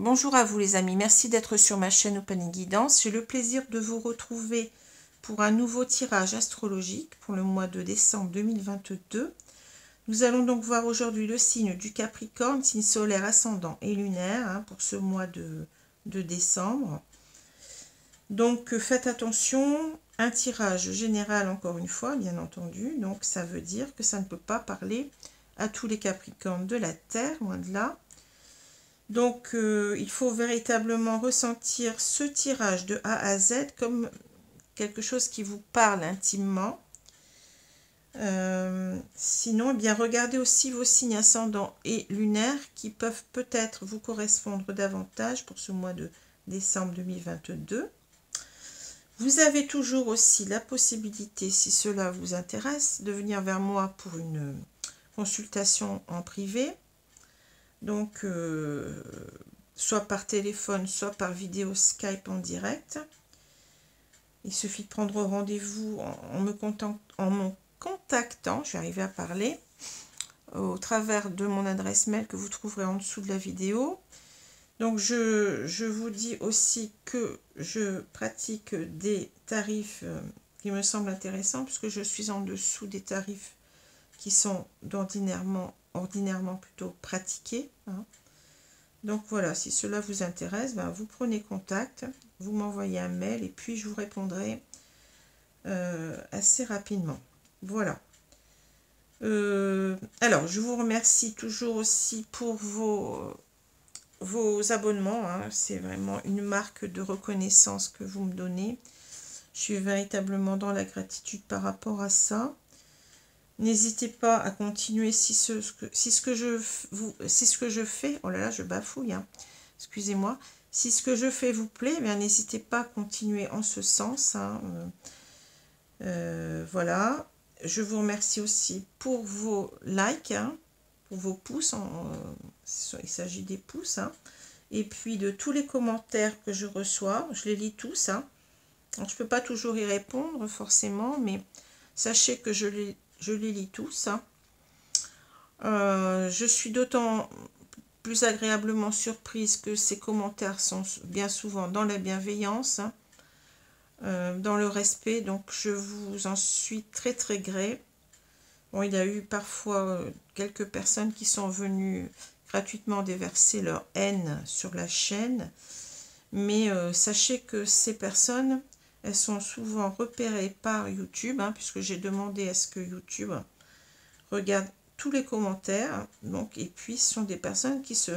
Bonjour à vous les amis, merci d'être sur ma chaîne Open Guidance. J'ai le plaisir de vous retrouver pour un nouveau tirage astrologique pour le mois de décembre 2022. Nous allons donc voir aujourd'hui le signe du Capricorne, signe solaire, ascendant et lunaire pour ce mois de décembre. Donc faites attention, un tirage général encore une fois bien entendu, donc ça veut dire que ça ne peut pas parler à tous les Capricornes de la Terre, loin de là. Donc il faut véritablement ressentir ce tirage de A à Z comme quelque chose qui vous parle intimement. Sinon, eh bien, regardez aussi vos signes ascendants et lunaires qui peuvent peut-être vous correspondre davantage pour ce mois de décembre 2022. Vous avez toujours aussi la possibilité, si cela vous intéresse, de venir vers moi pour une consultation en privé. Donc, soit par téléphone, soit par vidéo Skype en direct. Il suffit de prendre rendez-vous en me contactant, je vais arriver à parler, au travers de mon adresse mail que vous trouverez en dessous de la vidéo. Donc, je vous dis aussi que je pratique des tarifs qui me semblent intéressants, puisque je suis en dessous des tarifs qui sont ordinairement plutôt pratiqués. Donc voilà, si cela vous intéresse, vous prenez contact, vous m'envoyez un mail et puis je vous répondrai assez rapidement. Voilà. Alors, je vous remercie toujours aussi pour vos abonnements. C'est vraiment une marque de reconnaissance que vous me donnez. Je suis véritablement dans la gratitude par rapport à ça. N'hésitez pas à continuer si ce que je fais, oh là là, je bafouille, excusez-moi, si ce que je fais vous plaît, n'hésitez pas à continuer en ce sens. Voilà, je vous remercie aussi pour vos likes, pour vos pouces, il s'agit des pouces, et puis de tous les commentaires que je reçois, je les lis tous. Alors, je ne peux pas toujours y répondre forcément, mais sachez que je les lis tous. Je suis d'autant plus agréablement surprise que ces commentaires sont bien souvent dans la bienveillance, dans le respect, donc je vous en suis très très gré. Bon, il y a eu parfois quelques personnes qui sont venues gratuitement déverser leur haine sur la chaîne, mais sachez que ces personnes, elles sont souvent repérées par YouTube, puisque j'ai demandé à ce que YouTube regarde tous les commentaires. Donc, et puis, ce sont des personnes qui se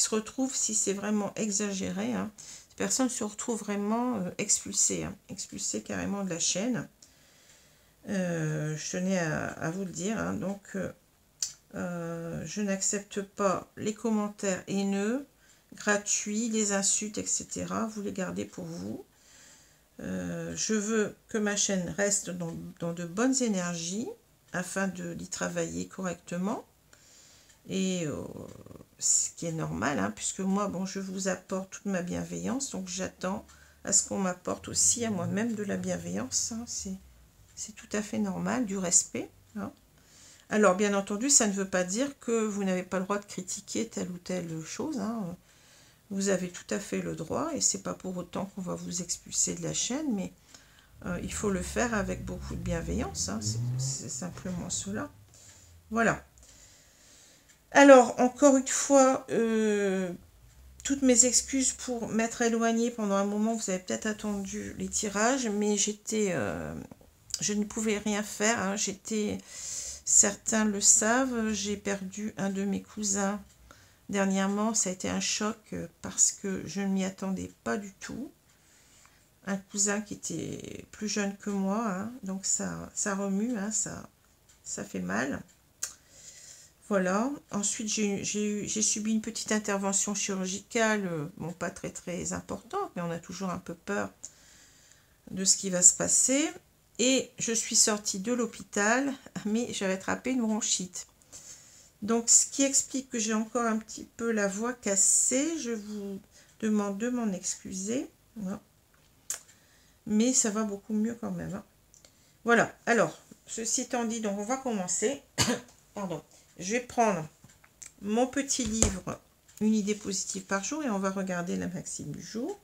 retrouvent, si c'est vraiment exagéré, ces personnes se retrouvent vraiment expulsées carrément de la chaîne. Je tenais à vous le dire. Donc, je n'accepte pas les commentaires haineux, gratuits, les insultes, etc. Vous les gardez pour vous. Je veux que ma chaîne reste dans de bonnes énergies afin d'y travailler correctement, et ce qui est normal, puisque moi, je vous apporte toute ma bienveillance, donc j'attends à ce qu'on m'apporte aussi à moi-même de la bienveillance. C'est tout à fait normal, du respect. Alors, bien entendu, ça ne veut pas dire que vous n'avez pas le droit de critiquer telle ou telle chose. Vous avez tout à fait le droit, et c'est pas pour autant qu'on va vous expulser de la chaîne, mais il faut le faire avec beaucoup de bienveillance, c'est simplement cela. Voilà. Alors, encore une fois, toutes mes excuses pour m'être éloignée pendant un moment. Vous avez peut-être attendu les tirages, mais je ne pouvais rien faire. Certains le savent, j'ai perdu un de mes cousins dernièrement. Ça a été un choc parce que je ne m'y attendais pas du tout. Un cousin qui était plus jeune que moi, donc ça remue, ça fait mal. Voilà. Ensuite, j'ai subi une petite intervention chirurgicale, bon, pas très très importante, mais on a toujours un peu peur de ce qui va se passer. Et je suis sortie de l'hôpital, mais j'avais attrapé une bronchite. Donc, ce qui explique que j'ai encore un petit peu la voix cassée. Je vous demande de m'en excuser. Voilà. Mais ça va beaucoup mieux quand même. Voilà, alors, ceci étant dit, donc on va commencer. Pardon, je vais prendre mon petit livre une idée positive par jour et on va regarder la maxime du jour.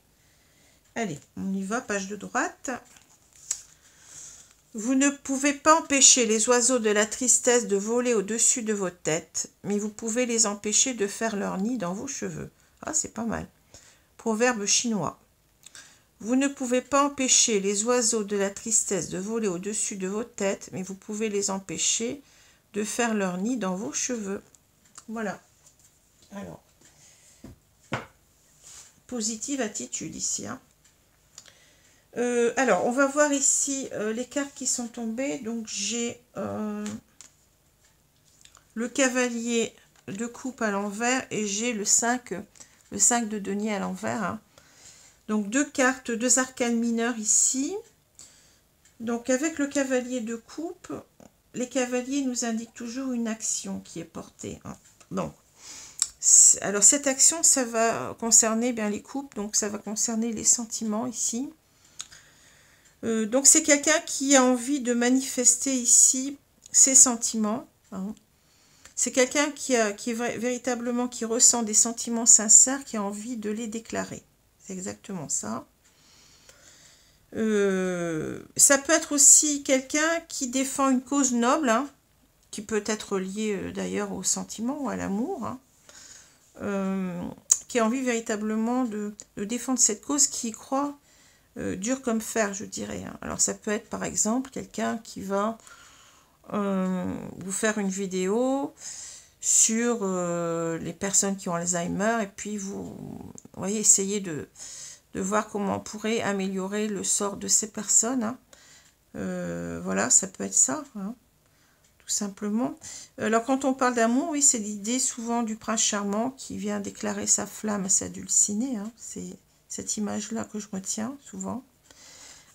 Allez, on y va, page de droite. Vous ne pouvez pas empêcher les oiseaux de la tristesse de voler au-dessus de vos têtes, mais vous pouvez les empêcher de faire leur nid dans vos cheveux. Ah, c'est pas mal. Proverbe chinois. Vous ne pouvez pas empêcher les oiseaux de la tristesse de voler au-dessus de vos têtes, mais vous pouvez les empêcher de faire leur nid dans vos cheveux. Voilà. Alors, positive attitude ici. Hein. Alors, on va voir ici les cartes qui sont tombées. Donc, j'ai le cavalier de coupe à l'envers et j'ai le 5 de denier à l'envers. Hein. Donc, deux cartes, deux arcanes mineurs ici. Donc, avec le cavalier de coupe, les cavaliers nous indiquent toujours une action qui est portée. Hein. Donc, alors cette action, ça va concerner bien les couples, donc ça va concerner les sentiments ici. Donc c'est quelqu'un qui a envie de manifester ici ses sentiments. Hein. C'est quelqu'un qui est véritablement, qui ressent des sentiments sincères, qui a envie de les déclarer. C'est exactement ça. Ça peut être aussi quelqu'un qui défend une cause noble, hein, qui peut être liée d'ailleurs au sentiment ou à l'amour. Hein. Qui a envie véritablement de défendre cette cause, qui y croit dur comme fer, je dirais. Hein. Alors ça peut être par exemple quelqu'un qui va vous faire une vidéo sur les personnes qui ont Alzheimer et puis vous voyez, essayer de voir comment on pourrait améliorer le sort de ces personnes. Hein. Voilà, ça peut être ça. Hein. Tout simplement. Alors quand on parle d'amour, oui, c'est l'idée souvent du prince charmant qui vient déclarer sa flamme à sa dulcinée. Hein. C'est cette image-là que je retiens souvent.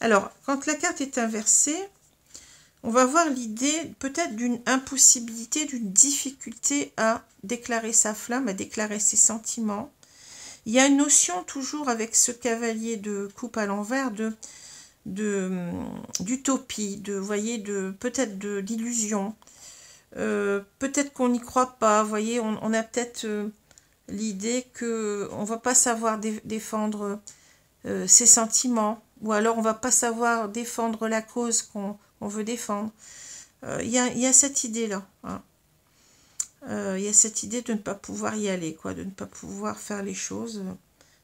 Alors, quand la carte est inversée, on va voir l'idée peut-être d'une impossibilité, d'une difficulté à déclarer sa flamme, à déclarer ses sentiments. Il y a une notion toujours avec ce cavalier de coupe à l'envers d'utopie, peut-être d'illusion. Peut-être qu'on n'y croit pas, vous voyez, on a peut-être l'idée qu'on ne va pas savoir défendre ses sentiments, ou alors on ne va pas savoir défendre la cause qu'on veut défendre. Il y a cette idée-là. Hein. Il y a cette idée de ne pas pouvoir y aller, quoi, de ne pas pouvoir faire les choses,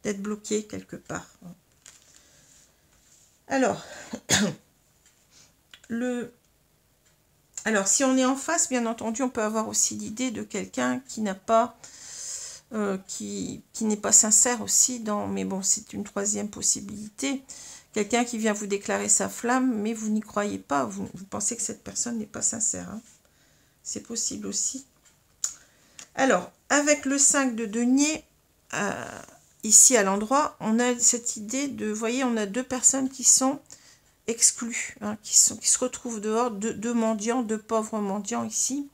d'être bloqué quelque part. Alors, si on est en face, bien entendu, on peut avoir aussi l'idée de quelqu'un qui n'a pas, qui n'est pas sincère aussi, mais bon, c'est une troisième possibilité. Quelqu'un qui vient vous déclarer sa flamme, mais vous n'y croyez pas, vous pensez que cette personne n'est pas sincère. Hein. C'est possible aussi. Alors, avec le 5 de denier, ici à l'endroit, on a cette idée de, vous voyez, on a deux personnes qui sont exclus, hein, qui se retrouvent dehors, deux mendiants, deux pauvres mendiants ici,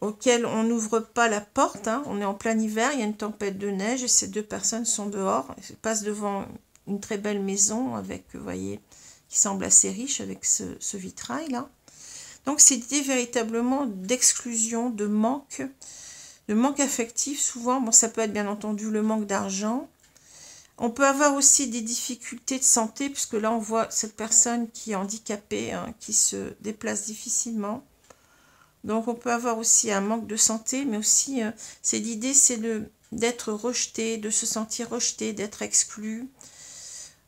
auxquels on n'ouvre pas la porte. Hein, on est en plein hiver, il y a une tempête de neige et ces deux personnes sont dehors. Elles passent devant une très belle maison avec, vous voyez, qui semble assez riche avec ce vitrail là. Donc c'est l'idée véritablement d'exclusion, de manque affectif souvent. Bon, ça peut être bien entendu le manque d'argent. On peut avoir aussi des difficultés de santé, puisque là on voit cette personne qui est handicapée, hein, qui se déplace difficilement. Donc on peut avoir aussi un manque de santé, mais aussi c'est l'idée, c'est d'être rejeté, de se sentir rejeté, d'être exclu.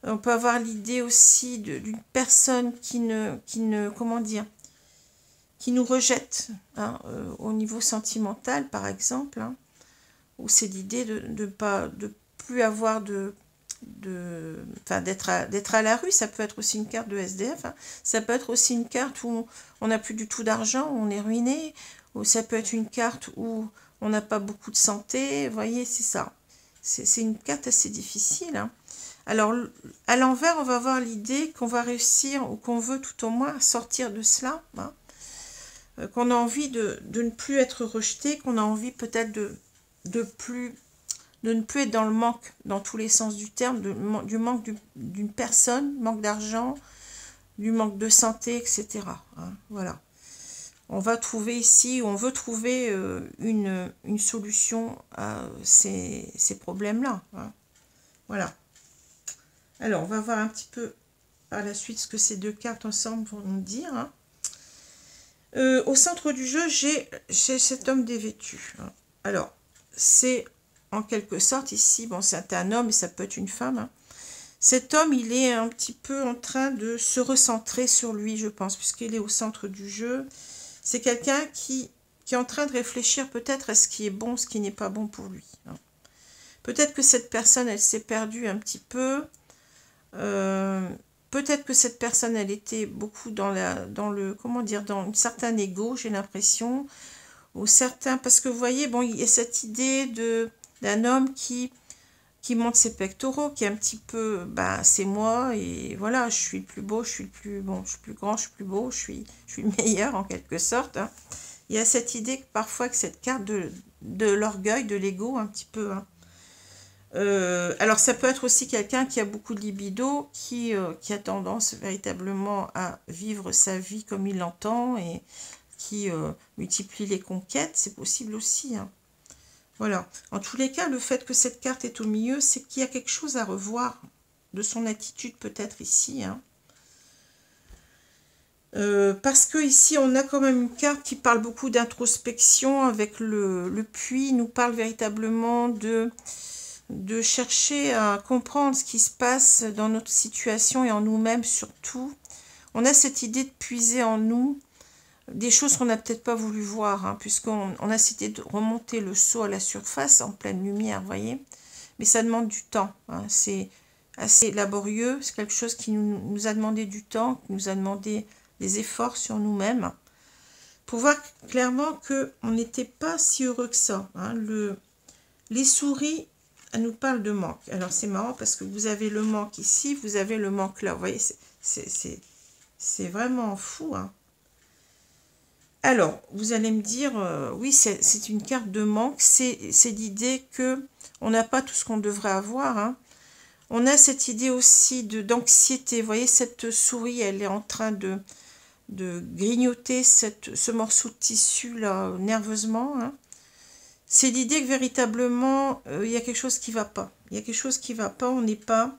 On peut avoir l'idée aussi d'une personne qui comment dire, qui nous rejette, hein, au niveau sentimental par exemple, hein, où c'est l'idée de plus avoir d'être à la rue. Ça peut être aussi une carte de SDF, hein. Ça peut être aussi une carte où on n'a plus du tout d'argent, on est ruiné, ou ça peut être une carte où on n'a pas beaucoup de santé, vous voyez, c'est ça. C'est une carte assez difficile, hein. Alors, à l'envers, on va avoir l'idée qu'on va réussir, ou qu'on veut tout au moins sortir de cela, hein. Qu'on a envie de ne plus être rejeté, qu'on a envie peut-être de ne plus être dans le manque, dans tous les sens du terme, du manque d'une personne, manque d'argent, du manque de santé, etc. Hein, voilà. on va trouver ici, on veut trouver une solution à ces problèmes-là. Hein. Voilà. Alors, on va voir un petit peu par la suite ce que ces deux cartes ensemble vont nous dire. Hein. Au centre du jeu, j'ai cet homme dévêtu. Hein. Alors, c'est en quelque sorte ici, bon, c'est un homme et ça peut être une femme. Hein. Cet homme, il est un petit peu en train de se recentrer sur lui, je pense, puisqu'il est au centre du jeu. C'est quelqu'un qui est en train de réfléchir peut-être à ce qui est bon, ce qui n'est pas bon pour lui. Hein. Peut-être que cette personne, elle s'est perdue un petit peu. Peut-être que cette personne, elle était beaucoup dans un certain ego, j'ai l'impression, ou certains, parce que vous voyez, bon, il y a cette idée d'un homme qui monte ses pectoraux, qui est un petit peu, ben, c'est moi, et voilà, je suis le plus beau, je suis le plus, bon, je suis plus grand, je suis plus beau, je suis le meilleur, en quelque sorte. Hein. Il y a cette idée que parfois, que cette carte de l'orgueil, de l'ego, un petit peu, hein. Alors ça peut être aussi quelqu'un qui a beaucoup de libido, qui a tendance véritablement à vivre sa vie comme il l'entend et qui multiplie les conquêtes, c'est possible aussi. Hein. Voilà. En tous les cas, le fait que cette carte est au milieu, c'est qu'il y a quelque chose à revoir de son attitude peut-être ici. Hein. Parce que ici on a quand même une carte qui parle beaucoup d'introspection avec le puits, nous parle véritablement de chercher à comprendre ce qui se passe dans notre situation et en nous-mêmes surtout. On a cette idée de puiser en nous des choses qu'on n'a peut-être pas voulu voir, hein, puisqu'on a essayé de remonter le seau à la surface en pleine lumière, vous voyez. Mais ça demande du temps, hein, c'est assez laborieux, c'est quelque chose qui nous a demandé du temps, qui nous a demandé des efforts sur nous-mêmes, pour voir clairement qu'on n'était pas si heureux que ça. Hein. Les souris, elle nous parle de manque. Alors c'est marrant parce que vous avez le manque ici, vous avez le manque là. Vous voyez, c'est vraiment fou. Hein. Alors, vous allez me dire, oui, c'est une carte de manque. C'est l'idée que on n'a pas tout ce qu'on devrait avoir. Hein. On a cette idée aussi d'anxiété. Vous voyez, cette souris, elle est en train de grignoter ce morceau de tissu là nerveusement. Hein. C'est l'idée que véritablement, il y a quelque chose qui ne va pas. Il y a quelque chose qui ne va pas, on n'est pas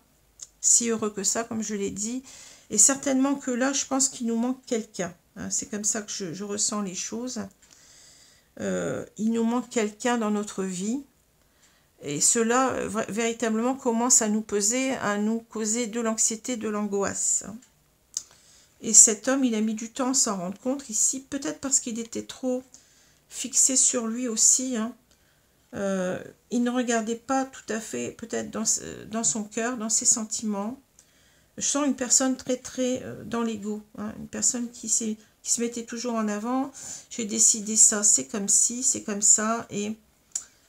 si heureux que ça, comme je l'ai dit. Et certainement que là, je pense qu'il nous manque quelqu'un. Hein, c'est comme ça que je ressens les choses. Il nous manque quelqu'un dans notre vie. Et cela, véritablement, commence à nous peser, à nous causer de l'anxiété, de l'angoisse. Et cet homme, il a mis du temps à s'en rendre compte ici, peut-être parce qu'il était trop fixé sur lui aussi. Hein. Il ne regardait pas tout à fait, peut-être dans son cœur, dans ses sentiments. Je sens une personne très dans l'ego, hein, une personne qui se mettait toujours en avant. J'ai décidé ça, c'est comme ci, c'est comme ça, et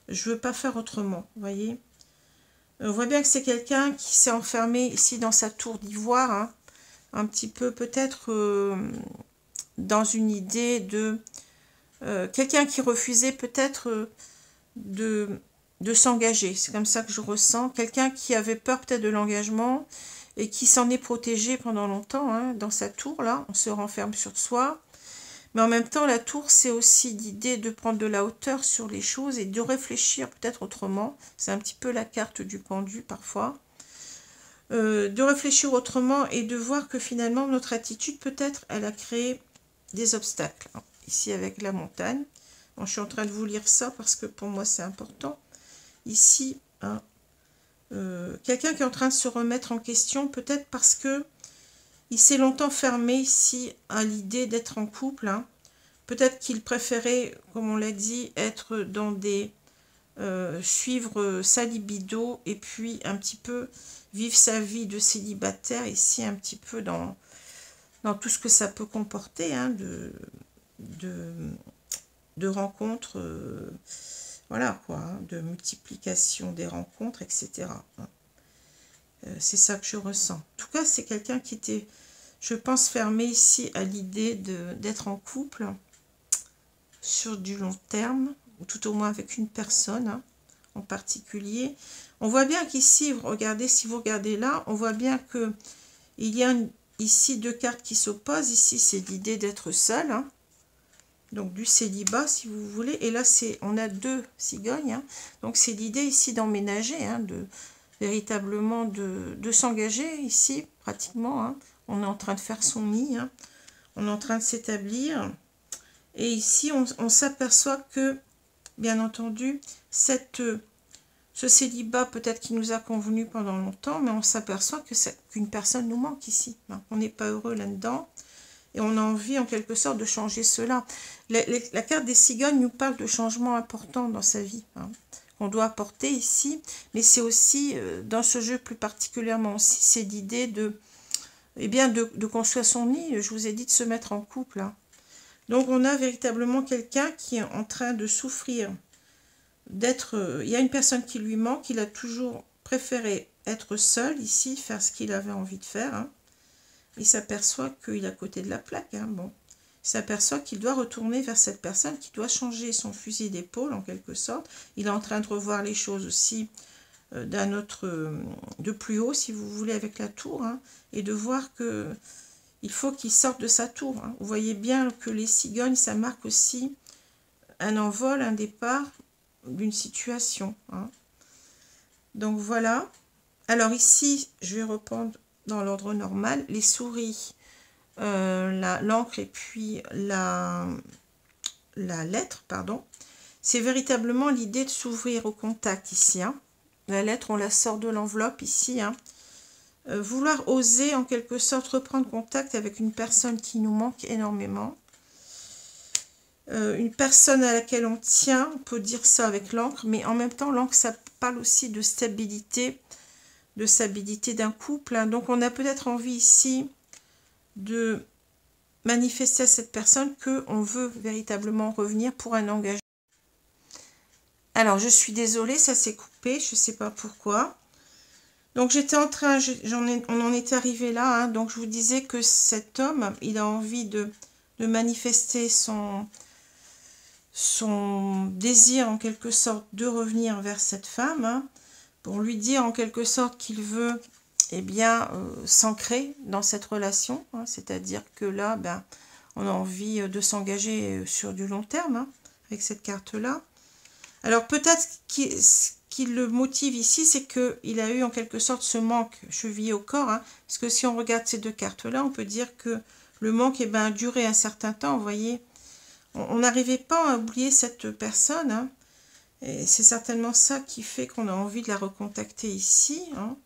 je veux pas faire autrement, vous voyez. On voit bien que c'est quelqu'un qui s'est enfermé ici dans sa tour d'ivoire, hein, un petit peu peut-être dans une idée de quelqu'un qui refusait peut-être de s'engager. C'est comme ça que je ressens. Quelqu'un qui avait peur peut-être de l'engagement et qui s'en est protégé pendant longtemps, hein, dans sa tour, là. On se renferme sur soi. Mais en même temps, la tour, c'est aussi l'idée de prendre de la hauteur sur les choses et de réfléchir peut-être autrement. C'est un petit peu la carte du pendu parfois. De réfléchir autrement et de voir que finalement, notre attitude, peut-être, elle a créé des obstacles. Ici, avec la montagne. Bon, je suis en train de vous lire ça parce que pour moi, c'est important. Ici, hein, quelqu'un qui est en train de se remettre en question, peut-être parce que il s'est longtemps fermé ici à l'idée d'être en couple. Hein. Peut-être qu'il préférait, comme on l'a dit, être dans des... suivre sa libido et puis un petit peu vivre sa vie de célibataire ici, un petit peu dans tout ce que ça peut comporter, hein, de rencontres, voilà quoi, hein, de multiplication des rencontres, etc. Hein. C'est ça que je ressens. En tout cas, c'est quelqu'un qui était, je pense, fermé ici à l'idée d'être en couple sur du long terme, ou tout au moins avec une personne, hein, en particulier. On voit bien qu'ici, regardez, si vous regardez là, on voit bien que il y a ici deux cartes qui s'opposent. Ici, c'est l'idée d'être seul, hein, donc du célibat si vous voulez. Et là, on a 2 cigognes, hein. Donc c'est l'idée ici d'emménager, hein, véritablement de s'engager ici, pratiquement, hein. On est en train de faire son nid, hein. On est en train de s'établir. Et ici, on s'aperçoit que, bien entendu, ce célibat peut-être qui nous a convenu pendant longtemps, mais on s'aperçoit qu'une personne nous manque ici, hein. On n'est pas heureux là-dedans. Et on a envie, en quelque sorte, de changer cela. La carte des cigognes nous parle de changements importants dans sa vie, hein, qu'on doit apporter ici. Mais c'est aussi, dans ce jeu plus particulièrement aussi, c'est l'idée de construire son nid. Je vous ai dit de se mettre en couple, hein. Donc, on a véritablement quelqu'un qui est en train de souffrir, il y a une personne qui lui manque. Il a toujours préféré être seul ici, faire ce qu'il avait envie de faire, hein. Il s'aperçoit qu'il est à côté de la plaque, hein, bon. Il s'aperçoit qu'il doit retourner vers cette personne, qui doit changer son fusil d'épaule en quelque sorte. Il est en train de revoir les choses aussi de plus haut, si vous voulez, avec la tour, hein, et de voir que il faut qu'il sorte de sa tour, hein. Vous voyez bien que les cigognes, ça marque aussi un envol, un départ d'une situation, hein. Donc voilà. Alors ici, je vais reprendre dans l'ordre normal, les souris, l'encre et puis la lettre, pardon. C'est véritablement l'idée de s'ouvrir au contact ici, hein. La lettre, on la sort de l'enveloppe ici, hein. Vouloir oser en quelque sorte reprendre contact avec une personne qui nous manque énormément. Une personne à laquelle on tient, on peut dire ça avec l'encre, mais en même temps, l'encre, ça parle aussi de stabilité d'un couple, hein. Donc on a peut-être envie ici de manifester à cette personne qu'on veut véritablement revenir pour un engagement. Alors je suis désolée, ça s'est coupé, je ne sais pas pourquoi. Donc j'étais en train, on en est arrivé là, hein. Donc je vous disais que cet homme, il a envie de manifester son désir en quelque sorte de revenir vers cette femme, hein, pour lui dire en quelque sorte qu'il veut, eh bien, s'ancrer dans cette relation, hein, c'est-à-dire que là, ben, on a envie de s'engager sur du long terme, hein, avec cette carte-là. Alors peut-être ce qui le motive ici, c'est qu'il a eu en quelque sorte ce manque chevillé au corps, hein, parce que si on regarde ces 2 cartes-là, on peut dire que le manque, eh ben, a duré un certain temps, vous voyez. On n'arrivait pas à oublier cette personne, hein. Et c'est certainement ça qui fait qu'on a envie de la recontacter ici, hein.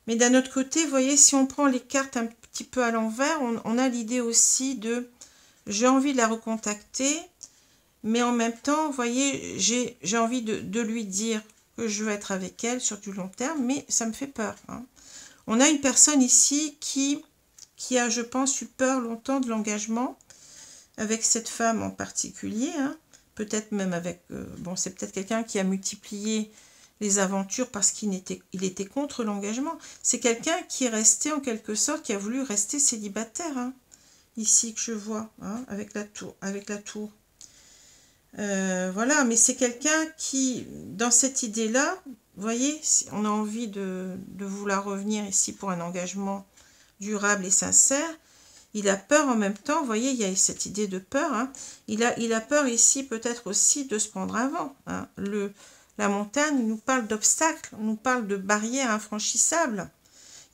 Mais d'un autre côté, vous voyez, si on prend les cartes un petit peu à l'envers, on a l'idée aussi de j'ai envie de la recontacter, mais en même temps, vous voyez, j'ai envie de lui dire que je veux être avec elle sur du long terme, mais ça me fait peur, hein. On a une personne ici qui a, je pense, eu peur longtemps de l'engagement avec cette femme en particulier, hein. Peut-être même avec... bon, c'est peut-être quelqu'un qui a multiplié les aventures parce qu'il était contre l'engagement. C'est quelqu'un qui est resté en quelque sorte, qui a voulu rester célibataire, hein, ici que je vois, hein, avec la tour. Voilà, mais c'est quelqu'un qui, dans cette idée-là, vous voyez, on a envie de vouloir revenir ici pour un engagement durable et sincère. Il a peur en même temps, vous voyez, il y a cette idée de peur, hein. Il a peur ici peut-être aussi de se prendre un vent, hein. La montagne nous parle d'obstacles, nous parle de barrières infranchissables.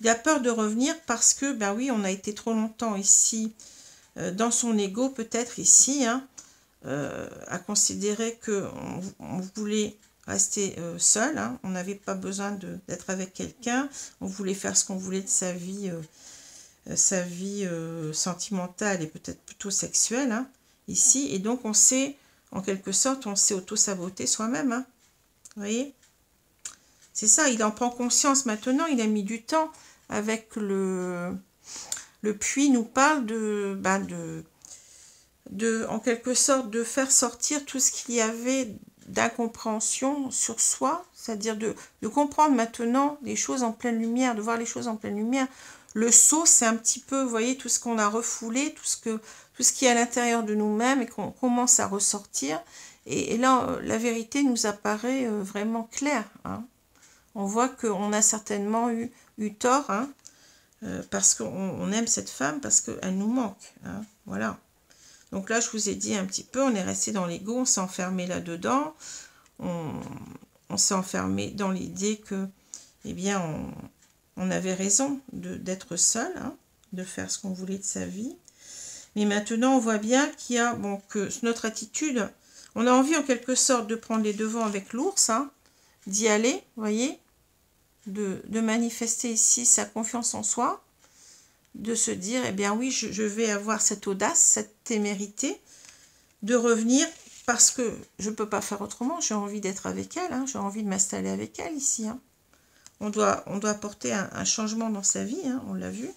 Il a peur de revenir parce que, ben oui, on a été trop longtemps ici, dans son ego peut-être ici, hein, à considérer qu'on voulait rester seul, hein. On n'avait pas besoin d'être avec quelqu'un, on voulait faire ce qu'on voulait de sa vie sentimentale et peut-être plutôt sexuelle, hein, ici. Et donc on s'est, en quelque sorte, on s'est auto-saboté soi-même, hein. Vous voyez, c'est ça, il en prend conscience maintenant, il a mis du temps avec le puits, nous parle en quelque sorte de faire sortir tout ce qu'il y avait d'incompréhension sur soi, c'est-à-dire de comprendre maintenant les choses en pleine lumière, de voir les choses en pleine lumière. Le saut, c'est un petit peu, vous voyez, tout ce qu'on a refoulé, tout ce qui est à l'intérieur de nous-mêmes et qu'on commence à ressortir. Et là, la vérité nous apparaît vraiment claire, hein. On voit qu'on a certainement eu tort, hein, parce qu'on aime cette femme, parce qu'elle nous manque, hein, voilà. Donc là, je vous ai dit un petit peu, on est resté dans l'ego, on s'est enfermé là-dedans. On s'est enfermé dans l'idée que, eh bien, on avait raison d'être seul, hein, de faire ce qu'on voulait de sa vie. Mais maintenant, on voit bien qu'il y a, bon, que notre attitude, on a envie en quelque sorte de prendre les devants avec l'ours, hein, d'y aller, vous voyez, de manifester ici sa confiance en soi, de se dire, eh bien oui, je vais avoir cette audace, cette témérité, de revenir parce que je ne peux pas faire autrement, j'ai envie d'être avec elle, hein, j'ai envie de m'installer avec elle ici. Hein. On doit apporter un changement dans sa vie, hein, on l'a vu.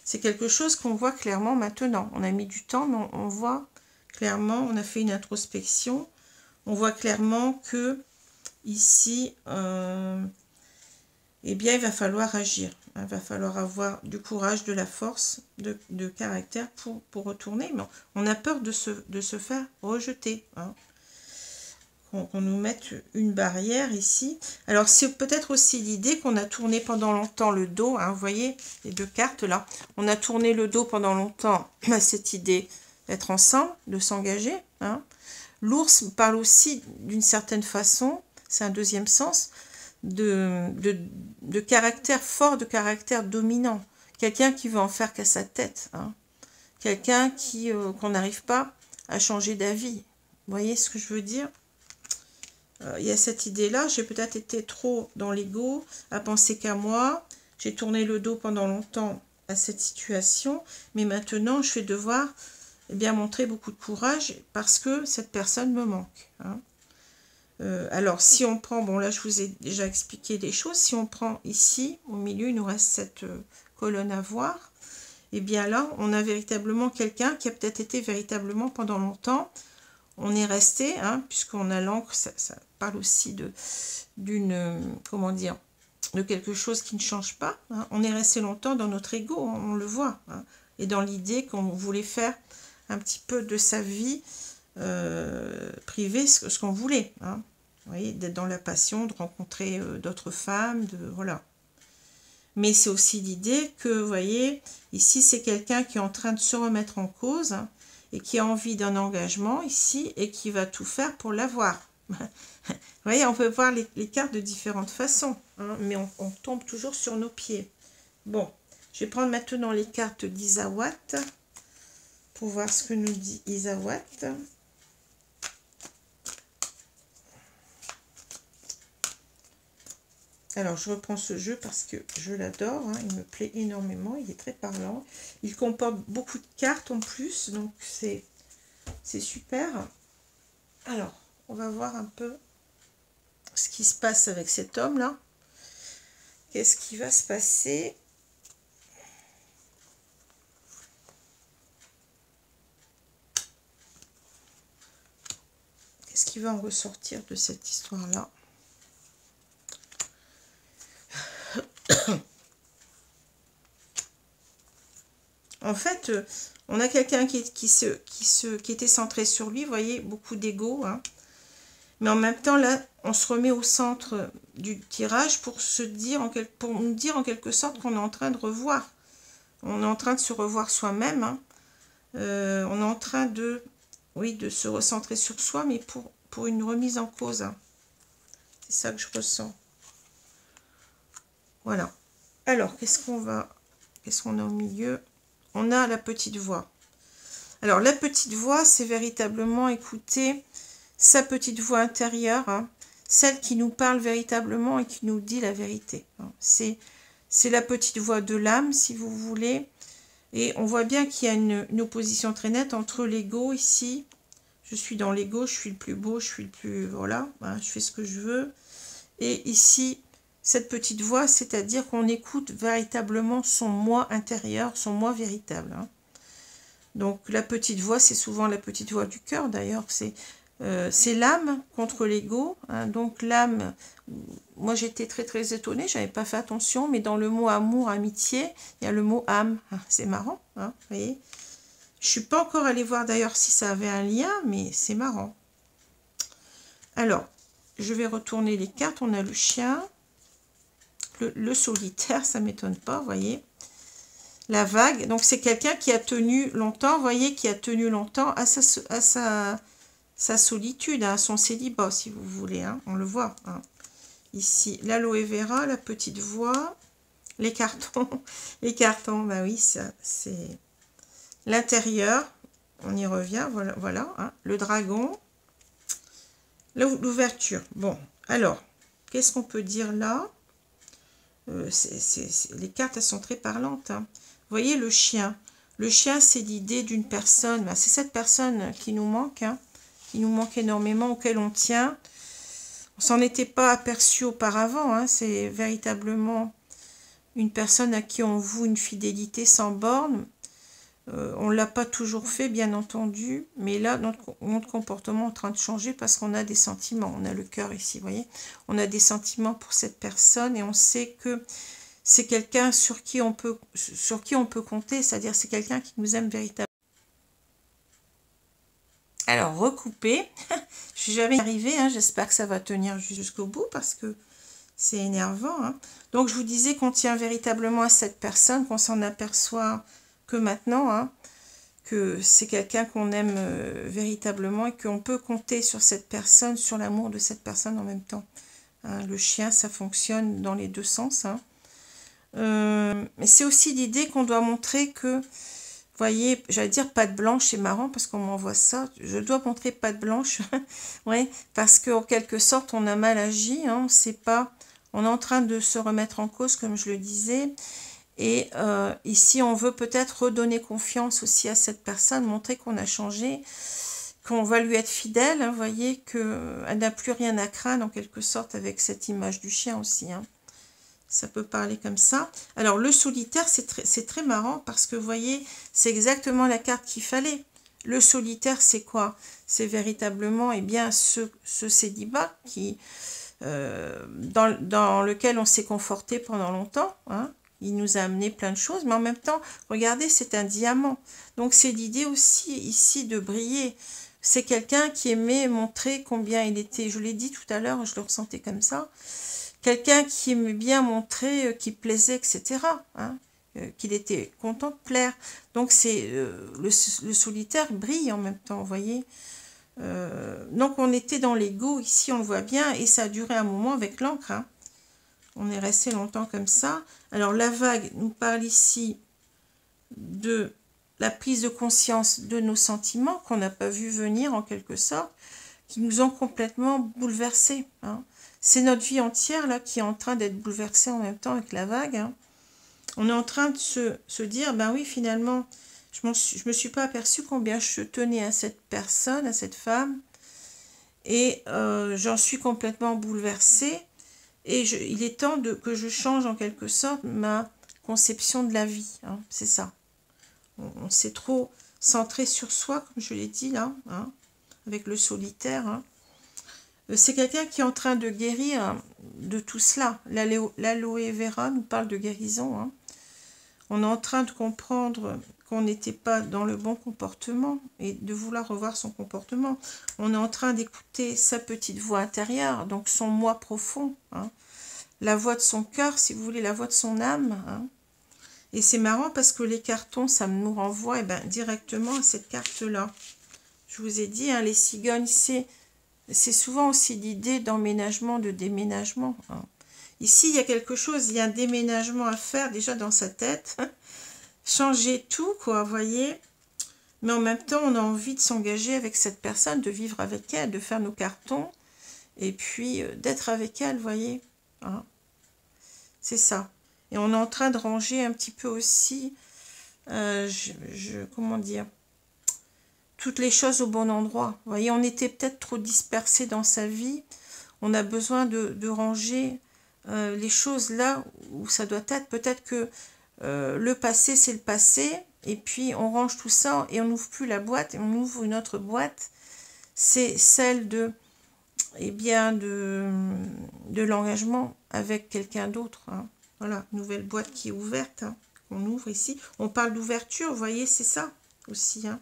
C'est quelque chose qu'on voit clairement maintenant. On a mis du temps, mais on voit clairement, on a fait une introspection, on voit clairement que ici, eh bien, il va falloir agir. Il va falloir avoir du courage, de la force, de caractère pour retourner. Mais on a peur de se faire rejeter. Hein. Qu'on nous mette une barrière ici. Alors, c'est peut-être aussi l'idée qu'on a tourné pendant longtemps le dos. Hein, vous voyez, les deux cartes là. On a tourné le dos pendant longtemps à cette idée d'être ensemble, de s'engager. Hein. L'ours parle aussi d'une certaine façon, c'est un deuxième sens, de caractère fort, de caractère dominant. Quelqu'un qui veut en faire qu'à sa tête. Hein. Quelqu'un qu'on n'arrive pas à changer d'avis. Vous voyez ce que je veux dire? Il y a cette idée-là, j'ai peut-être été trop dans l'ego, à penser qu'à moi. J'ai tourné le dos pendant longtemps à cette situation, mais maintenant, je vais devoir bien montrer beaucoup de courage parce que cette personne me manque. Hein. Alors, si on prend, bon là, je vous ai déjà expliqué des choses, si on prend ici, au milieu, il nous reste cette colonne à voir, et bien là, on a véritablement quelqu'un qui a peut-être été véritablement pendant longtemps. On est resté, hein, puisqu'on a l'encre, ça parle aussi comment dire, de quelque chose qui ne change pas. Hein. On est resté longtemps dans notre ego, on le voit, hein, et dans l'idée qu'on voulait faire un petit peu de sa vie privée ce qu'on voulait. Hein. Vous voyez, d'être dans la passion, de rencontrer d'autres femmes, voilà. Mais c'est aussi l'idée que, vous voyez, ici c'est quelqu'un qui est en train de se remettre en cause, hein, et qui a envie d'un engagement ici et qui va tout faire pour l'avoir. Vous voyez, on peut voir les cartes de différentes façons, hein, mais on tombe toujours sur nos pieds. Bon, je vais prendre maintenant les cartes d'Isawat pour voir ce que nous dit Isawat. Alors, je reprends ce jeu parce que je l'adore, hein, il me plaît énormément, il est très parlant. Il comporte beaucoup de cartes en plus, donc c'est super. Alors, on va voir un peu ce qui se passe avec cet homme-là. Qu'est-ce qui va se passer? Qu'est-ce qui va en ressortir de cette histoire-là? En fait, on a quelqu'un qui était centré sur lui, vous voyez, beaucoup d'ego, hein. Mais en même temps, là, on se remet au centre du tirage pour nous dire en quelque sorte qu'on est en train de revoir. On est en train de se revoir soi-même. Hein. On est en train de se recentrer sur soi, mais pour une remise en cause. Hein. C'est ça que je ressens. Voilà. Alors, qu'est-ce qu'on a au milieu? On a la petite voix. Alors, la petite voix, c'est véritablement écouter sa petite voix intérieure, hein, celle qui nous parle véritablement et qui nous dit la vérité. Hein. C'est la petite voix de l'âme, si vous voulez. Et on voit bien qu'il y a une opposition très nette entre l'ego ici. Je suis dans l'ego, je suis le plus beau, je suis le plus... Voilà, hein, je fais ce que je veux. Et ici, cette petite voix, c'est-à-dire qu'on écoute véritablement son moi intérieur, son moi véritable. Hein. Donc la petite voix, c'est souvent la petite voix du cœur d'ailleurs, c'est l'âme contre l'ego. Hein. Donc l'âme, moi j'étais très étonnée, j'avais pas fait attention, mais dans le mot amour, amitié, il y a le mot âme. Hein. C'est marrant, hein, vous voyez. Je suis pas encore allée voir d'ailleurs si ça avait un lien, mais c'est marrant. Alors, je vais retourner les cartes, on a le chien. Le solitaire, ça ne m'étonne pas, vous voyez. La vague, donc c'est quelqu'un qui a tenu longtemps, vous voyez, qui a tenu longtemps à sa solitude, à son célibat, si vous voulez, hein, on le voit. Hein. Ici, l'aloe vera, la petite voix, les cartons, bah oui, ça, c'est l'intérieur, on y revient, voilà hein, le dragon, l'ouverture. Bon, alors, qu'est-ce qu'on peut dire là? Les cartes, elles sont très parlantes. Hein. Vous voyez le chien. Le chien, c'est l'idée d'une personne. Ben, c'est cette personne qui nous manque, hein, qui nous manque énormément, auquel on tient. On s'en était pas aperçu auparavant. Hein. C'est véritablement une personne à qui on voue une fidélité sans borne. On ne l'a pas toujours fait, bien entendu, mais là, notre comportement est en train de changer parce qu'on a des sentiments. On a le cœur ici, vous voyez. On a des sentiments pour cette personne et on sait que c'est quelqu'un sur qui on peut compter, c'est-à-dire c'est quelqu'un qui nous aime véritablement. Alors, recouper. Je suis jamais arrivée, hein, j'espère que ça va tenir jusqu'au bout parce que c'est énervant. Hein. Donc, je vous disais qu'on tient véritablement à cette personne, qu'on s'en aperçoit que maintenant, hein, que c'est quelqu'un qu'on aime véritablement et qu'on peut compter sur cette personne, sur l'amour de cette personne en même temps. Hein, le chien, ça fonctionne dans les deux sens. Hein. Mais c'est aussi l'idée qu'on doit montrer que, vous voyez, j'allais dire patte blanche, c'est marrant parce qu'on m'envoie ça. Je dois montrer patte blanche, ouais, parce qu'en quelque sorte, on a mal agi, hein, on sait pas, on est en train de se remettre en cause, comme je le disais. Et ici, on veut peut-être redonner confiance aussi à cette personne, montrer qu'on a changé, qu'on va lui être fidèle. Hein, vous voyez qu'elle n'a plus rien à craindre, en quelque sorte, avec cette image du chien aussi. Hein. Ça peut parler comme ça. Alors, le solitaire, c'est très marrant parce que, vous voyez, c'est exactement la carte qu'il fallait. Le solitaire, c'est quoi? C'est véritablement, eh bien, ce célibat qui, dans lequel on s'est conforté pendant longtemps, hein. Il nous a amené plein de choses, mais en même temps, regardez, c'est un diamant. Donc, c'est l'idée aussi ici de briller. C'est quelqu'un qui aimait montrer combien il était, je l'ai dit tout à l'heure, je le ressentais comme ça, quelqu'un qui aimait bien montrer qu'il plaisait, etc. Hein, qu'il était content de plaire. Donc, c'est le solitaire brille en même temps, vous voyez. Donc, on était dans l'ego, ici, on le voit bien, et ça a duré un moment avec l'encre, hein. On est resté longtemps comme ça. Alors, la vague nous parle ici de la prise de conscience de nos sentiments qu'on n'a pas vu venir en quelque sorte, qui nous ont complètement bouleversés. Hein. C'est notre vie entière là qui est en train d'être bouleversée en même temps avec la vague. Hein. On est en train de se dire, ben oui, finalement, je me suis pas aperçue combien je tenais à cette personne, à cette femme, et j'en suis complètement bouleversée. Et il est temps que je change en quelque sorte ma conception de la vie. Hein, c'est ça. On s'est trop centré sur soi, comme je l'ai dit là, hein, avec le solitaire. Hein. C'est quelqu'un qui est en train de guérir de tout cela. L'aloe vera nous parle de guérison. Hein. On est en train de comprendre qu'on n'était pas dans le bon comportement et de vouloir revoir son comportement. On est en train d'écouter sa petite voix intérieure, donc son moi profond. Hein. La voix de son cœur, si vous voulez, la voix de son âme. Hein. Et c'est marrant parce que les cartons, ça nous renvoie directement à cette carte-là. Je vous ai dit, hein, les cigognes, c'est souvent aussi l'idée d'emménagement, de déménagement. Hein. Ici, il y a quelque chose, il y a un déménagement à faire déjà dans sa tête. Changer tout, quoi, vous voyez. Mais en même temps, on a envie de s'engager avec cette personne, de vivre avec elle, de faire nos cartons. Et puis, d'être avec elle, vous voyez. Hein. C'est ça. Et on est en train de ranger un petit peu aussi, comment dire, toutes les choses au bon endroit. Vous voyez, on était peut-être trop dispersés dans sa vie. On a besoin de ranger les choses là où ça doit être. Peut-être que le passé, c'est le passé. Et puis, on range tout ça et on n'ouvre plus la boîte. Et on ouvre une autre boîte. C'est celle de, eh bien, de l'engagement avec quelqu'un d'autre. Hein. Voilà, nouvelle boîte qui est ouverte. Hein, qu'on ouvre ici. On parle d'ouverture, vous voyez, c'est ça aussi. Hein.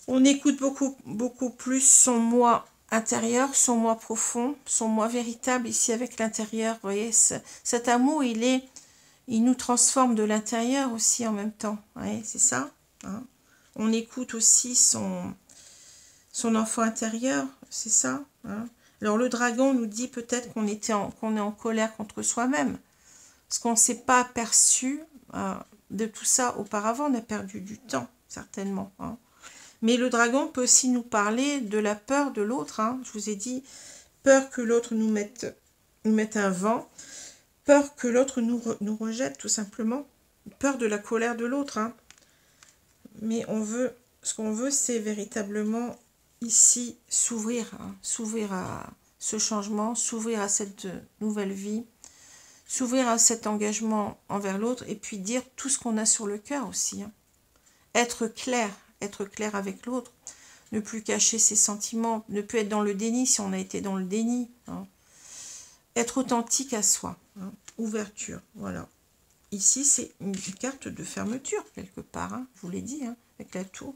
On écoute beaucoup plus son moi intérieur, son moi profond, son moi véritable ici avec l'intérieur. Vous voyez, cet amour, il est il nous transforme de l'intérieur aussi en même temps. Ouais, c'est ça. Hein. On écoute aussi son enfant intérieur, c'est ça. Hein. Alors le dragon nous dit peut-être qu'on est en colère contre soi-même, parce qu'on ne s'est pas aperçu de tout ça auparavant, on a perdu du temps, certainement. Hein. Mais le dragon peut aussi nous parler de la peur de l'autre. Hein. Je vous ai dit, peur que l'autre nous mette un vent, peur que l'autre nous rejette, tout simplement. Peur de la colère de l'autre. Hein. Mais ce qu'on veut, c'est véritablement ici s'ouvrir, hein, s'ouvrir à ce changement, s'ouvrir à cette nouvelle vie, s'ouvrir à cet engagement envers l'autre et puis dire tout ce qu'on a sur le cœur aussi. Hein. Être clair avec l'autre, ne plus cacher ses sentiments, ne plus être dans le déni si on a été dans le déni. Hein. Être authentique à soi, hein. Ouverture, voilà. Ici, c'est une carte de fermeture, quelque part, hein. Je vous l'ai dit, hein, avec la tour.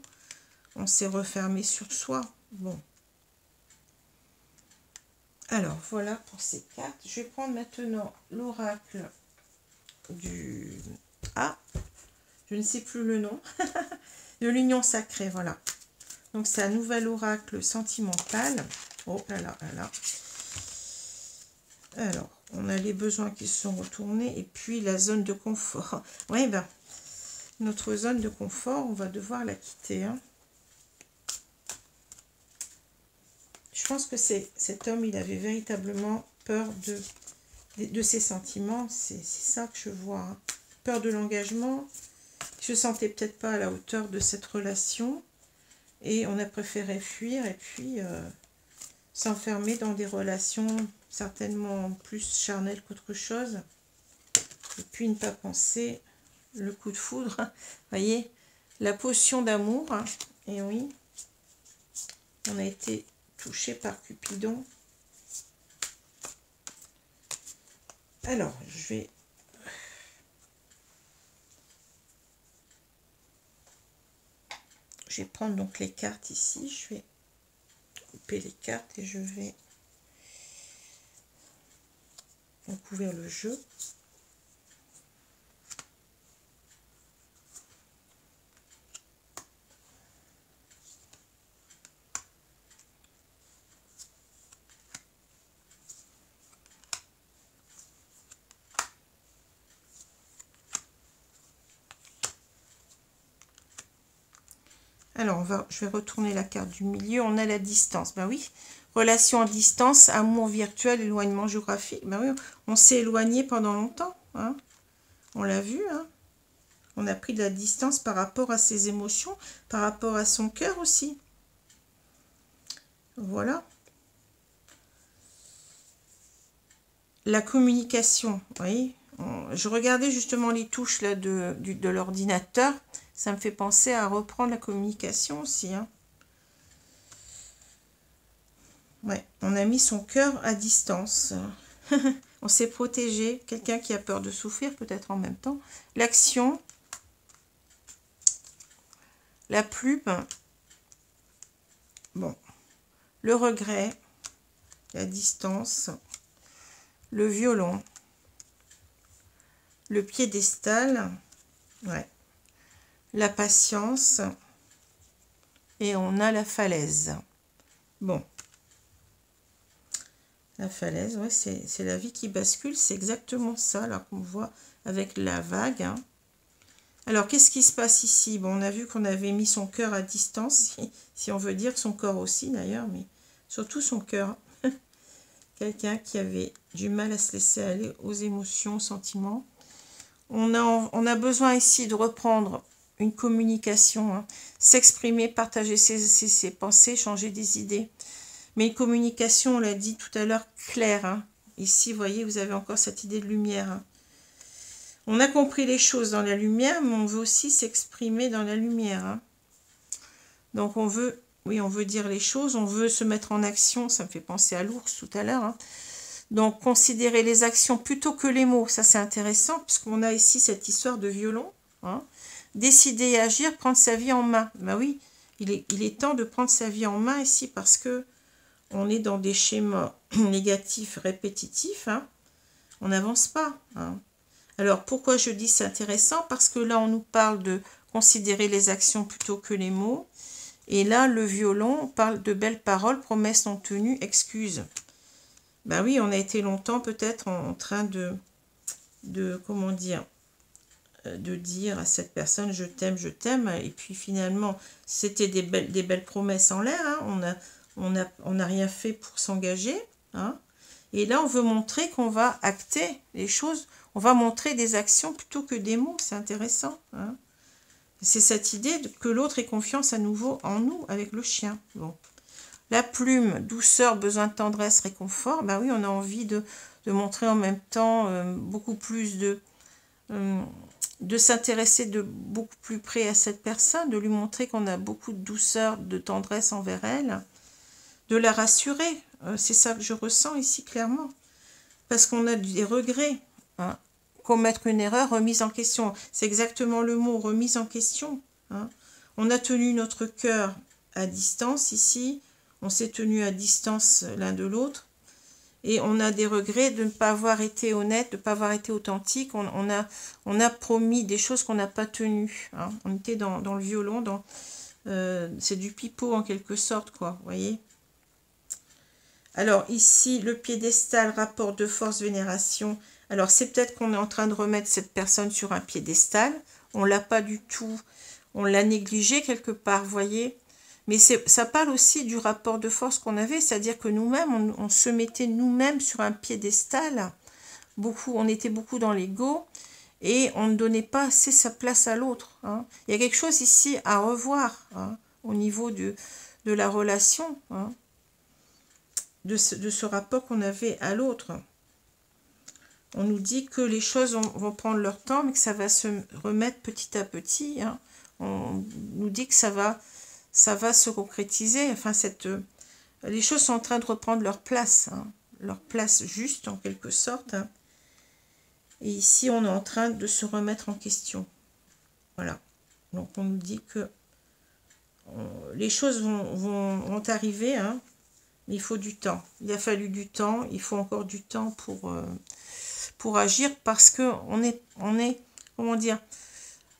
On s'est refermé sur soi. Bon. Alors, voilà pour ces cartes. Je vais prendre maintenant l'oracle du... Ah, je ne sais plus le nom. De l'union sacrée, voilà. Donc, c'est un nouvel oracle sentimental. Oh là là, là là. Alors, on a les besoins qui se sont retournés. Et puis, la zone de confort. Oui, ben, notre zone de confort, on va devoir la quitter. Hein. Je pense que cet homme, il avait véritablement peur de ses sentiments. C'est ça que je vois. Hein. Peur de l'engagement. Je ne se sentais peut-être pas à la hauteur de cette relation. Et on a préféré fuir et puis s'enfermer dans des relations certainement plus charnelles qu'autre chose. Et puis ne pas penser le coup de foudre. Vous voyez, la potion d'amour. Hein. Et oui, on a été touché par Cupidon. Alors, je vais prendre donc les cartes ici. Je vais couper les cartes et je vais recouvrir le jeu. Alors, je vais retourner la carte du milieu. On a la distance. Ben oui, relation à distance, amour virtuel, éloignement géographique. Ben oui, on s'est éloigné pendant longtemps. Hein. On l'a vu. Hein. On a pris de la distance par rapport à ses émotions, par rapport à son cœur aussi. Voilà. La communication, vous voyez. Je regardais justement les touches là, de l'ordinateur. Ça me fait penser à reprendre la communication aussi. Hein. Ouais, on a mis son cœur à distance. On s'est protégé. Quelqu'un qui a peur de souffrir, peut-être en même temps. L'action. La plume. Bon. Le regret. La distance. Le violon. Le piédestal. Ouais. La patience. Et on a la falaise. Bon. La falaise, ouais, c'est la vie qui bascule. C'est exactement ça, là, qu'on voit avec la vague. Hein. Alors, qu'est-ce qui se passe ici? Bon, on a vu qu'on avait mis son cœur à distance, si on veut dire, son corps aussi, d'ailleurs, mais surtout son cœur. Quelqu'un qui avait du mal à se laisser aller aux émotions, aux sentiments. On a besoin ici de reprendre une communication, hein, s'exprimer, partager ses pensées, changer des idées. Mais une communication, on l'a dit tout à l'heure, claire. Hein. Ici, vous voyez, vous avez encore cette idée de lumière. Hein. On a compris les choses dans la lumière, mais on veut aussi s'exprimer dans la lumière. Hein. Donc, on veut dire les choses, on veut se mettre en action. Ça me fait penser à l'ours tout à l'heure. Hein. Donc, considérer les actions plutôt que les mots. Ça, c'est intéressant, puisqu'on a ici cette histoire de violon. Hein. Décider et agir, prendre sa vie en main. Ben oui, il est temps de prendre sa vie en main ici, parce que on est dans des schémas négatifs, répétitifs. Hein. On n'avance pas. Hein. Alors, pourquoi je dis c'est intéressant? Parce que là, on nous parle de considérer les actions plutôt que les mots. Et là, le violon parle de belles paroles, promesses non tenues, excuses. Ben oui, on a été longtemps peut-être en train de comment dire, de dire à cette personne je t'aime, et puis finalement c'était des belles promesses en l'air, hein. On n'a rien fait pour s'engager, hein. Et là on veut montrer qu'on va acter les choses, on va montrer des actions plutôt que des mots, c'est intéressant, hein. C'est cette idée que l'autre ait confiance à nouveau en nous avec le chien. Bon. La plume, douceur, besoin de tendresse, réconfort, ben oui, on a envie de montrer en même temps beaucoup plus de s'intéresser de beaucoup plus près à cette personne, de lui montrer qu'on a beaucoup de douceur, de tendresse envers elle, de la rassurer. C'est ça que je ressens ici clairement. Parce qu'on a des regrets, hein. Commettre une erreur, remise en question. C'est exactement le mot, remise en question, hein. On a tenu notre cœur à distance ici, on s'est tenu à distance l'un de l'autre, et on a des regrets de ne pas avoir été honnête, de ne pas avoir été authentique. On a promis des choses qu'on n'a pas tenues, hein. On était dans le violon, c'est du pipeau en quelque sorte, quoi, vous voyez. Alors ici, le piédestal, rapport de force, vénération. Alors c'est peut-être qu'on est en train de remettre cette personne sur un piédestal. On ne l'a pas du tout, on l'a négligé quelque part, vous voyez. Mais ça parle aussi du rapport de force qu'on avait, c'est-à-dire que nous-mêmes, on se mettait nous-mêmes sur un piédestal. On était beaucoup dans l'ego et on ne donnait pas assez sa place à l'autre, hein. Il y a quelque chose ici à revoir, hein, au niveau de la relation, hein, de ce rapport qu'on avait à l'autre. On nous dit que les choses vont prendre leur temps, mais que ça va se remettre petit à petit, hein. On nous dit que ça va se concrétiser. Enfin, les choses sont en train de reprendre leur place, hein, leur place juste en quelque sorte, hein. Et ici, on est en train de se remettre en question. Voilà. Donc, on nous dit que les choses vont arriver, hein, mais il faut du temps. Il a fallu du temps, il faut encore du temps pour agir, parce que on est, comment dire,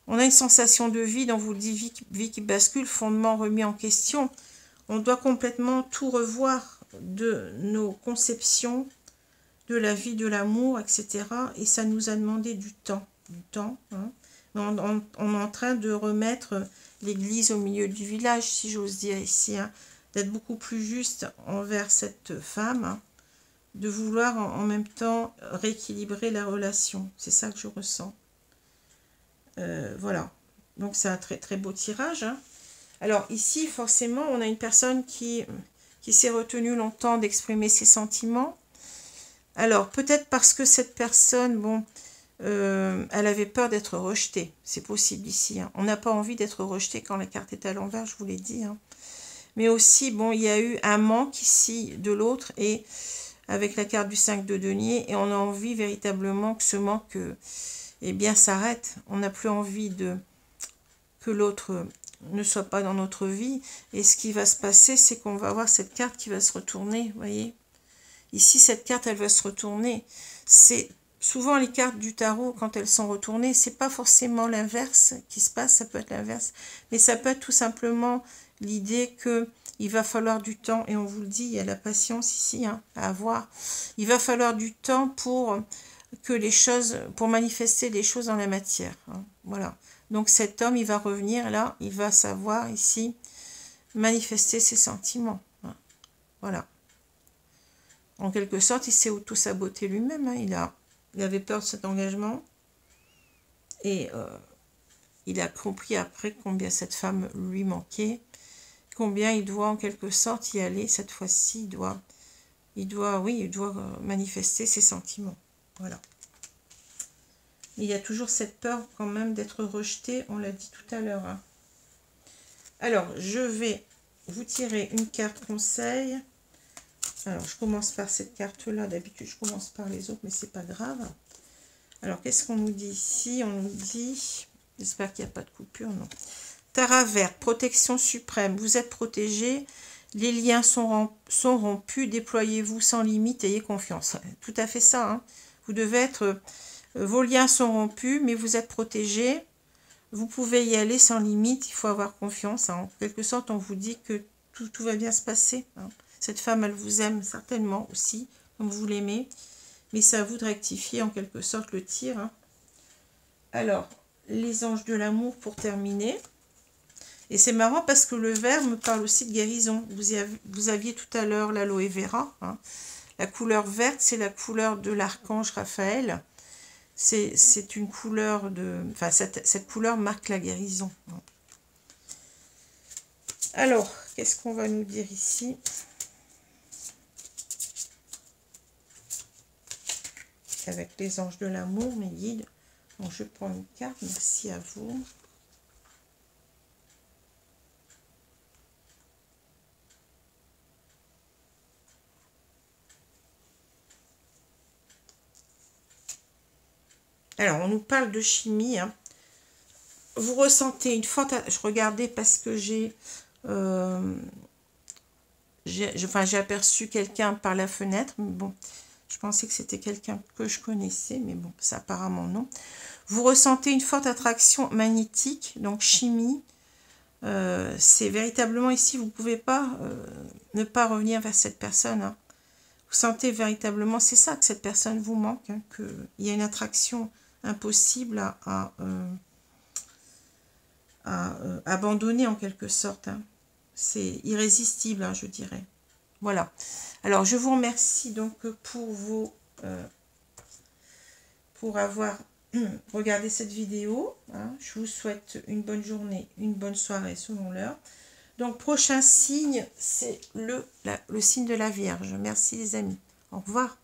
on a une sensation de vide. On vous dit vie qui bascule, fondement remis en question. On doit complètement tout revoir de nos conceptions de la vie, de l'amour, etc. Et ça nous a demandé du temps, hein. On est en train de remettre l'église au milieu du village, si j'ose dire ici, hein, d'être beaucoup plus juste envers cette femme, hein, de vouloir en même temps rééquilibrer la relation. C'est ça que je ressens. Voilà. Donc c'est un très très beau tirage, hein. Alors ici, forcément, on a une personne qui s'est retenue longtemps d'exprimer ses sentiments. Alors, peut-être parce que cette personne, bon, elle avait peur d'être rejetée. C'est possible ici, hein. On n'a pas envie d'être rejeté quand la carte est à l'envers, je vous l'ai dit, hein. Mais aussi, bon, il y a eu un manque ici de l'autre, et avec la carte du 5 de denier, et on a envie véritablement que ce manque, eh bien, s'arrête. On n'a plus envie que l'autre ne soit pas dans notre vie. Et ce qui va se passer, c'est qu'on va avoir cette carte qui va se retourner, vous voyez. Ici, cette carte, elle va se retourner. C'est souvent les cartes du tarot, quand elles sont retournées, c'est pas forcément l'inverse qui se passe, ça peut être l'inverse, mais ça peut être tout simplement l'idée que il va falloir du temps, et on vous le dit, il y a la patience ici, hein, à avoir. Il va falloir du temps pour manifester les choses dans la matière, hein. Voilà. Donc cet homme, il va revenir là, il va savoir ici manifester ses sentiments, hein. Voilà. En quelque sorte, il s'est auto-saboté lui-même, hein. Il avait peur de cet engagement. Et il a compris après combien cette femme lui manquait. Combien il doit en quelque sorte y aller. Cette fois-ci, il doit manifester ses sentiments. Voilà. Il y a toujours cette peur quand même d'être rejeté. On l'a dit tout à l'heure, hein. Alors, je vais vous tirer une carte conseil. Alors, je commence par cette carte-là. D'habitude, je commence par les autres, mais c'est pas grave. Alors, qu'est-ce qu'on nous dit ici? On nous dit... J'espère qu'il n'y a pas de coupure, non. Tara verte, protection suprême. Vous êtes protégé. Les liens sont rompus. Déployez-vous sans limite. Ayez confiance. Tout à fait ça, hein. Vous devez être Vos liens sont rompus, mais vous êtes protégés. Vous pouvez y aller sans limite, il faut avoir confiance. Hein. En quelque sorte, on vous dit que tout va bien se passer. Hein. Cette femme, elle vous aime certainement aussi, comme vous l'aimez. Mais c'est à vous de rectifier en quelque sorte le tir. Hein. Alors, les anges de l'amour pour terminer. Et c'est marrant parce que le vert me parle aussi de guérison. Vous aviez tout à l'heure l'aloe vera. Hein. La couleur verte, c'est la couleur de l'archange Raphaël. C'est une couleur de... Enfin, cette couleur marque la guérison. Alors, qu'est-ce qu'on va nous dire ici? Avec les anges de l'amour, mes guides. Bon, je prends une carte, merci à vous. Alors, on nous parle de chimie. Hein. Vous ressentez une forte... Je regardais parce que j'ai aperçu quelqu'un par la fenêtre. Mais bon, je pensais que c'était quelqu'un que je connaissais, mais bon, ça apparemment non. Vous ressentez une forte attraction magnétique, donc chimie. C'est véritablement ici, vous ne pouvez pas ne pas revenir vers cette personne. Hein. Vous sentez véritablement, c'est ça, que cette personne vous manque, hein, qu'il y a une attraction impossible à abandonner en quelque sorte. Hein. C'est irrésistible, hein, je dirais. Voilà. Alors, je vous remercie donc pour avoir regardé cette vidéo. Hein. Je vous souhaite une bonne journée, une bonne soirée selon l'heure. Donc, prochain signe, c'est le signe de la Vierge. Merci les amis. Au revoir.